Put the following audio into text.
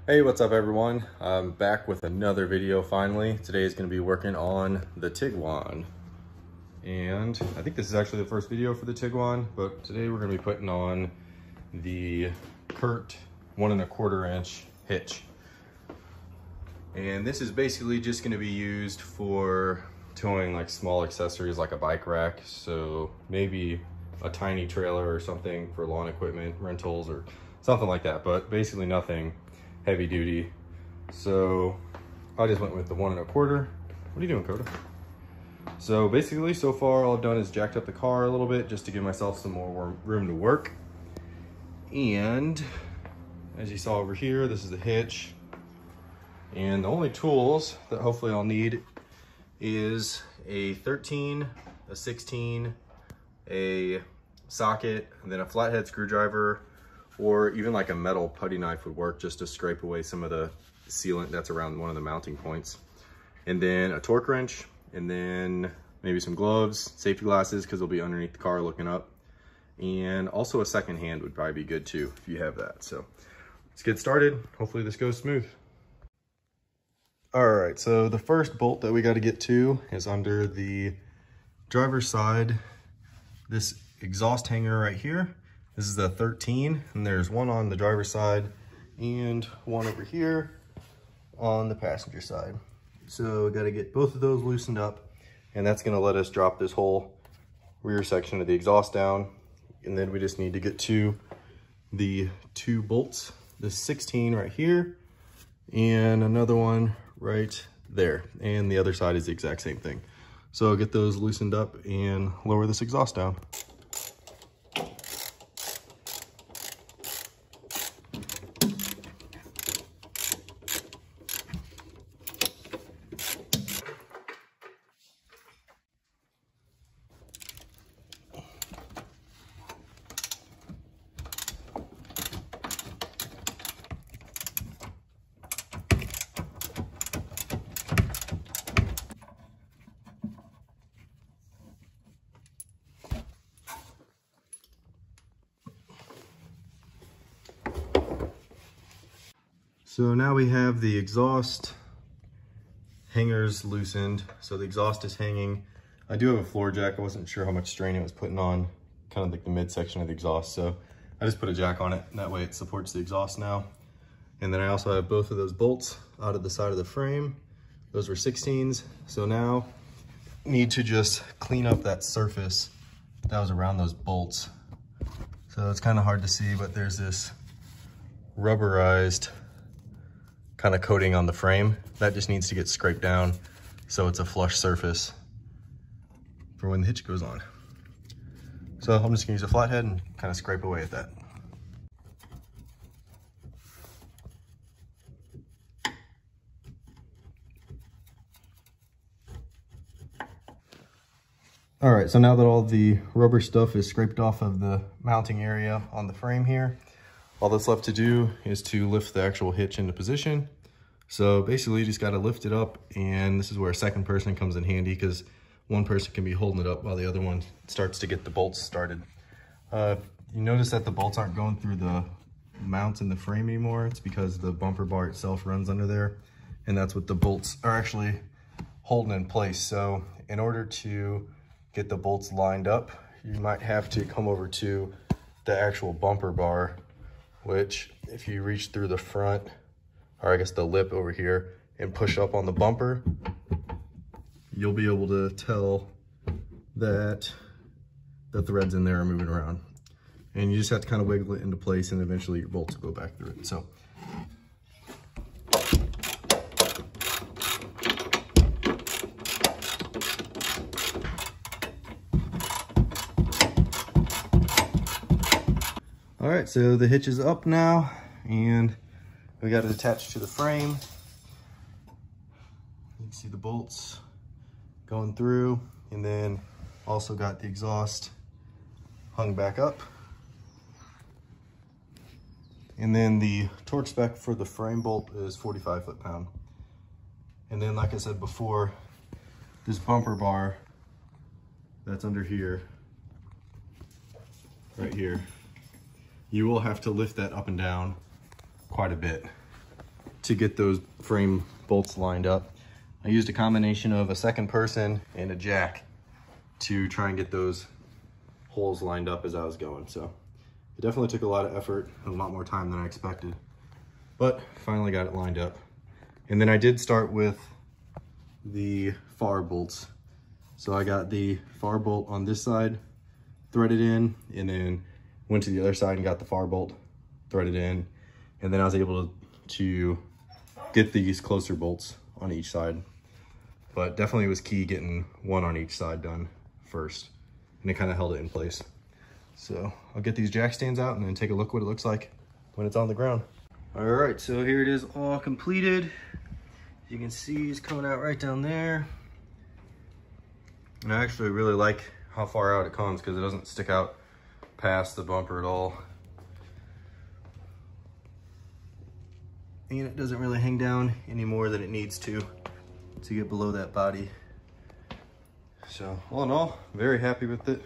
Hey, what's up everyone? I'm back with another video finally. Today is going to be working on the Tiguan. And I think this is actually the first video for the Tiguan, but today we're going to be putting on the Curt 1 1/4 inch hitch. And this is basically just going to be used for towing like small accessories like a bike rack. So maybe a tiny trailer or something for lawn equipment, rentals or something like that, but basically nothing heavy duty. So I just went with the 1 1/4. What are you doing, Coda? So basically, so far all I've done is jacked up the car a little bit just to give myself some more room to work. And as you saw over here, this is the hitch. And the only tools that hopefully I'll need is a 13, a 16, a socket, and then a flathead screwdriver, or even like a metal putty knife would work just to scrape away some of the sealant that's around one of the mounting points. And then a torque wrench, and then maybe some gloves, safety glasses, because they'll be underneath the car looking up. And also a second hand would probably be good too, if you have that. So let's get started. Hopefully this goes smooth. All right, so the first bolt that we got to get to is under the driver's side, this exhaust hanger right here. This is the 13, and there's one on the driver's side and one over here on the passenger side. So we got to get both of those loosened up, and that's going to let us drop this whole rear section of the exhaust down. And then we just need to get to the two bolts, the 16 right here and another one right there. And the other side is the exact same thing. So I'll get those loosened up and lower this exhaust down. So now we have the exhaust hangers loosened. So the exhaust is hanging. I do have a floor jack. I wasn't sure how much strain it was putting on kind of like the midsection of the exhaust. So I just put a jack on it, and that way it supports the exhaust now. And then I also have both of those bolts out of the side of the frame. Those were 16s. So now need to just clean up that surface that was around those bolts. So it's kind of hard to see, but there's this rubberized kind of coating on the frame that just needs to get scraped down so it's a flush surface for when the hitch goes on. So I'm just gonna use a flathead and kind of scrape away at that. All right, so now that all the rubber stuff is scraped off of the mounting area on the frame here, all that's left to do is to lift the actual hitch into position. So basically you just got to lift it up, and this is where a second person comes in handy because one person can be holding it up while the other one starts to get the bolts started. You notice that the bolts aren't going through the mount in the frame anymore. It's because the bumper bar itself runs under there, and that's what the bolts are actually holding in place. So in order to get the bolts lined up, you might have to come over to the actual bumper bar, which if you reach through the front, or I guess the lip over here, and push up on the bumper, you'll be able to tell that the threads in there are moving around. And you just have to kind of wiggle it into place, and eventually your bolts will go back through it. So all right, so the hitch is up now, and we got it attached to the frame. You can see the bolts going through, and then also got the exhaust hung back up. And then the torque spec for the frame bolt is 45 foot-pound. And then, like I said before, this bumper bar that's under here, right here, you will have to lift that up and down quite a bit. to get those frame bolts lined up. I used a combination of a second person and a jack to try and get those holes lined up as I was going. So it definitely took a lot of effort and a lot more time than I expected, but finally got it lined up. And then I did start with the far bolts. So I got the far bolt on this side threaded in, and then went to the other side and got the far bolt threaded in. And then I was able to get these closer bolts on each side. But definitely was key getting one on each side done first, and it kind of held it in place. So I'll get these jack stands out and then take a look what it looks like when it's on the ground. All right, so here it is all completed. You can see it's coming out right down there. And I actually really like how far out it comes because it doesn't stick out past the bumper at all. And it doesn't really hang down any more than it needs to get below that body. So all in all, very happy with it.